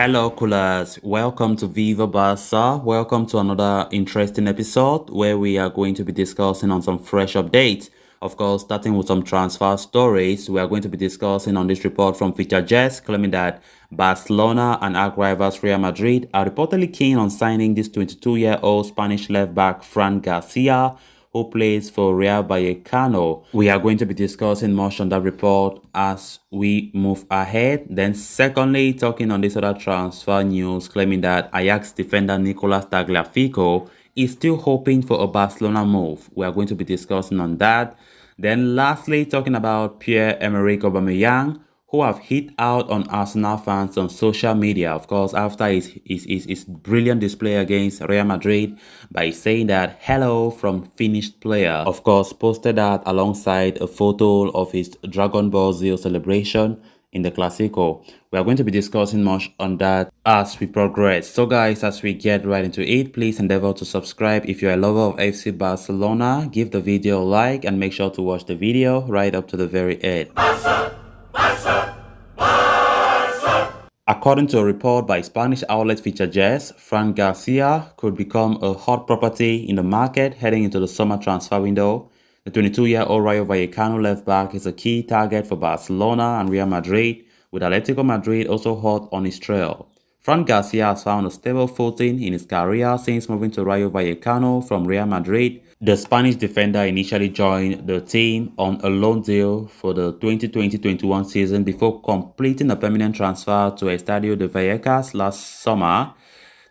Hello, coolers. Welcome to Viva Barca. Welcome to another interesting episode where we are going to be discussing on some fresh updates. Of course, starting with some transfer stories, we are going to be discussing on this report from Feature Jets claiming that Barcelona and arch rivals Real Madrid are reportedly keen on signing this 22-year-old Spanish left back Frank Garcia, who plays for Rayo Vallecano. We are going to be discussing much on that report as we move ahead. Then secondly, talking on this other transfer news, claiming that Ajax defender Nicolas Tagliafico is still hoping for a Barcelona move. We are going to be discussing on that. Then lastly, talking about Pierre-Emerick Aubameyang, who have hit out on Arsenal fans on social media, of course, after his brilliant display against Real Madrid by saying that hello from finished player. Of course, posted that alongside a photo of his Dragon Ball Z celebration in the Clasico. We are going to be discussing much on that as we progress. So guys, as we get right into it, please endeavor to subscribe if you're a lover of FC Barcelona. Give the video a like and make sure to watch the video right up to the very end. According to a report by Spanish outlet Feature Jets, Frank Garcia could become a hot property in the market heading into the summer transfer window. The 22-year-old Rayo Vallecano left back is a key target for Barcelona and Real Madrid, with Atletico Madrid also hot on his trail. Frank Garcia has found a stable footing in his career since moving to Rayo Vallecano from Real Madrid. The Spanish defender initially joined the team on a loan deal for the 2020-21 season before completing a permanent transfer to Estadio de Vallecas last summer.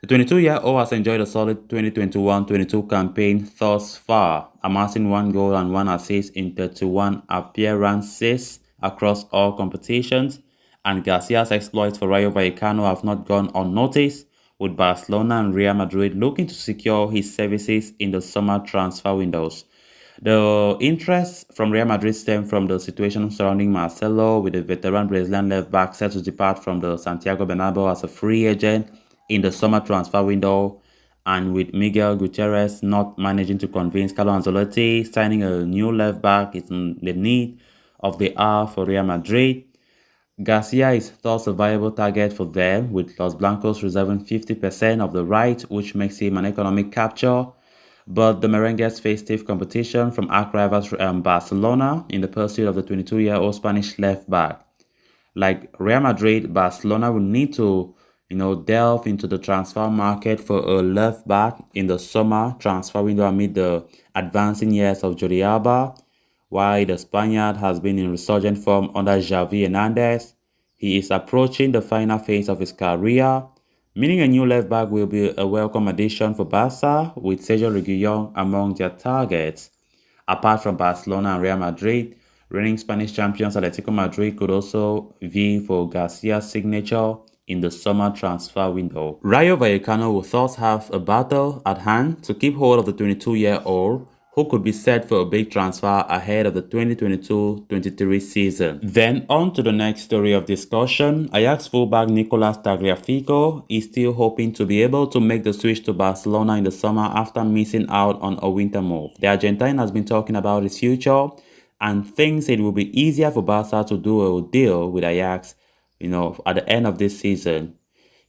The 22-year-old has enjoyed a solid 2021-22 campaign thus far, amassing 1 goal and 1 assist in 31 appearances across all competitions, and Garcia's exploits for Rayo Vallecano have not gone unnoticed, with Barcelona and Real Madrid looking to secure his services in the summer transfer windows. The interest from Real Madrid stemmed from the situation surrounding Marcelo, with the veteran Brazilian left-back set to depart from the Santiago Bernabeu as a free agent in the summer transfer window, and with Miguel Gutierrez not managing to convince Carlo Ancelotti, signing a new left-back is in the need of the hour for Real Madrid. Garcia is thus a viable target for them, with Los Blancos reserving 50% of the right, which makes him an economic capture. But the Merengues face stiff competition from arch rivals Barcelona in the pursuit of the 22-year-old Spanish left-back. Like Real Madrid, Barcelona will need to delve into the transfer market for a left-back in the summer transfer window amid the advancing years of Jordi Alba. While the Spaniard has been in resurgent form under Xavi Hernandez, he is approaching the final phase of his career, meaning a new left-back will be a welcome addition for Barca, with Sergio Reguilón among their targets. Apart from Barcelona and Real Madrid, reigning Spanish champions Atletico Madrid could also vie for Garcia's signature in the summer transfer window. Rayo Vallecano will thus have a battle at hand to keep hold of the 22-year-old, who could be set for a big transfer ahead of the 2022-23 season. Then on to the next story of discussion. Ajax fullback Nicolas Tagliafico is still hoping to be able to make the switch to Barcelona in the summer after missing out on a winter move. The Argentine has been talking about his future and thinks it will be easier for Barca to do a deal with Ajax, at the end of this season.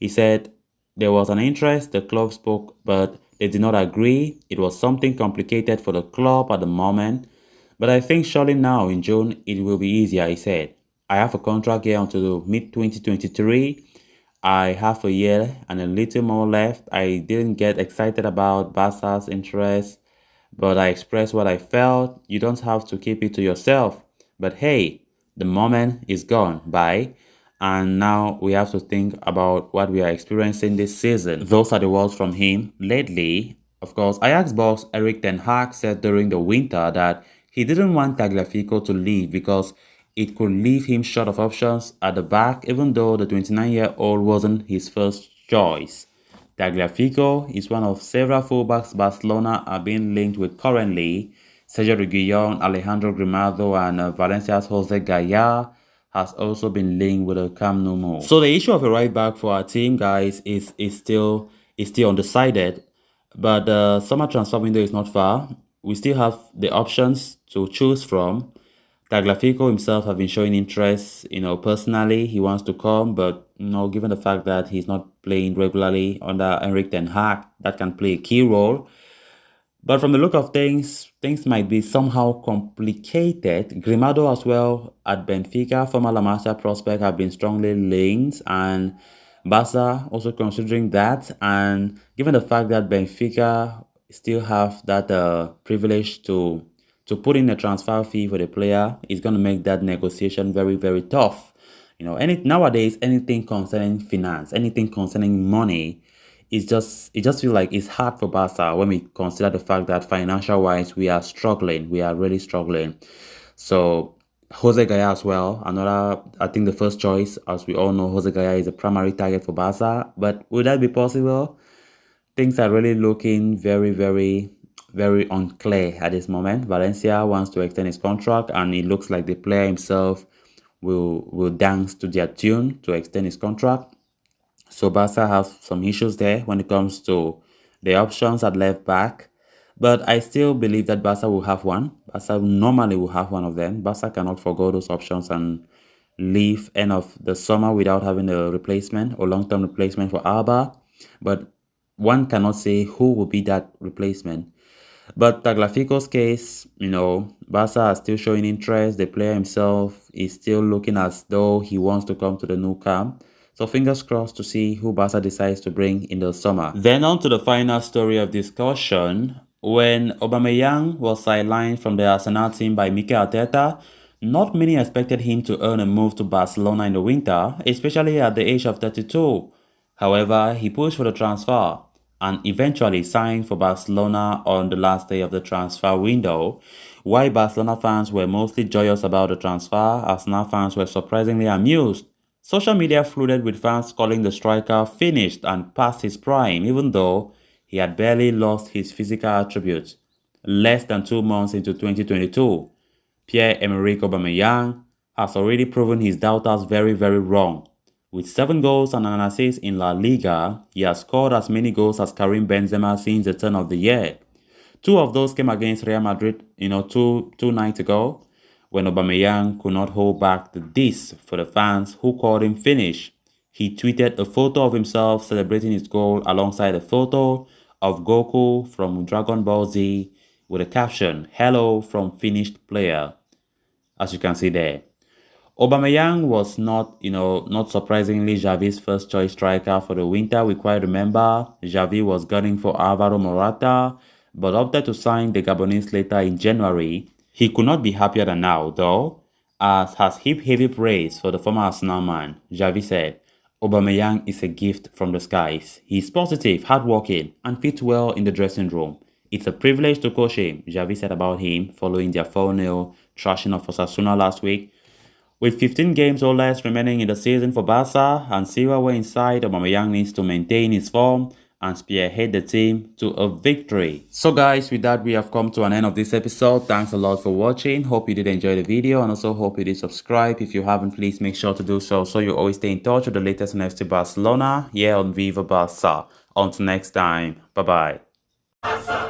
He said there was an interest, the club spoke, but they did not agree. It was something complicated for the club at the moment, but I think surely now in June it will be easier, he said. I have a contract here until mid-2023. I have a year and a little more left. I didn't get excited about Barca's interest, but I expressed what I felt. You don't have to keep it to yourself. But hey, the moment is gone. Bye. And now we have to think about what we are experiencing this season. Those are the words from him. Lately, of course, Ajax boss Erik ten Hag said during the winter that he didn't want Tagliafico to leave because it could leave him short of options at the back, even though the 29-year-old wasn't his first choice. Tagliafico is one of several fullbacks Barcelona are being linked with currently. Sergio Reguilón, Alejandro Grimado, and Valencia's Jose Gaya has also been linked with a Camp Nou move. So the issue of a right back for our team, guys, is still undecided. But the summer transfer window is not far. We still have the options to choose from. Tagliafico himself have been showing interest, personally. He wants to come, but, given the fact that he's not playing regularly under Enrique Ten Hag, that can play a key role. But from the look of things might be somehow complicated. Grimado as well at Benfica, former La Masia prospect, have been strongly linked, and Barca also considering that. And given the fact that Benfica still have that privilege to put in a transfer fee for the player, is going to make that negotiation very, very tough. Nowadays, anything concerning finance, anything concerning money, it just feels like it's hard for Barca when we consider the fact that financial wise we are struggling. We are really struggling. So Jose Gaya as well, another, I think the first choice, as we all know, Jose Gaya is a primary target for Barca. But would that be possible? Things are really looking very, very, very unclear at this moment. Valencia wants to extend his contract, and it looks like the player himself will dance to their tune to extend his contract. So Barca has some issues there when it comes to the options at left back. But I still believe that Barca will have one. Barca normally will have one of them. Barca cannot forgo those options and leave end of the summer without having a replacement or long-term replacement for Alba. But one cannot say who will be that replacement. But Tagliafico's case, Barca are still showing interest. The player himself is still looking as though he wants to come to the Nou Camp. So fingers crossed to see who Barca decides to bring in the summer. Then on to the final story of discussion. When Aubameyang was sidelined from the Arsenal team by Mikel Arteta, not many expected him to earn a move to Barcelona in the winter, especially at the age of 32. However, he pushed for the transfer and eventually signed for Barcelona on the last day of the transfer window. While Barcelona fans were mostly joyous about the transfer, Arsenal fans were surprisingly amused. Social media flooded with fans calling the striker finished and past his prime, even though he had barely lost his physical attributes. Less than 2 months into 2022, Pierre-Emerick Aubameyang has already proven his doubters very, very wrong. With 7 goals and an assist in La Liga, he has scored as many goals as Karim Benzema since the turn of the year. 2 of those came against Real Madrid, two nights ago, when Aubameyang could not hold back the diss for the fans who called him finish. He tweeted a photo of himself celebrating his goal alongside a photo of Goku from Dragon Ball Z with a caption, "Hello from finished player," as you can see there. Aubameyang was not surprisingly Xavi's first choice striker for the winter. We quite remember Xavi was gunning for Alvaro Morata, but opted to sign the Gabonese later in January. He could not be happier than now, though, as has heaped heavy praise for the former Arsenal man. Xavi said, "Aubameyang is a gift from the skies. He's positive, hardworking, and fits well in the dressing room. It's a privilege to coach him," Xavi said about him following their 4-0 thrashing of Osasuna last week. With 15 games or less remaining in the season for Barca and silverware inside, Aubameyang needs to maintain his form and spearhead the team to a victory. So guys, with that we have come to an end of this episode. Thanks a lot for watching. Hope you did enjoy the video, and also hope you did subscribe. If you haven't, please make sure to do so you always stay in touch with the latest on FC Barcelona here on Viva Barca. Until next time, bye bye.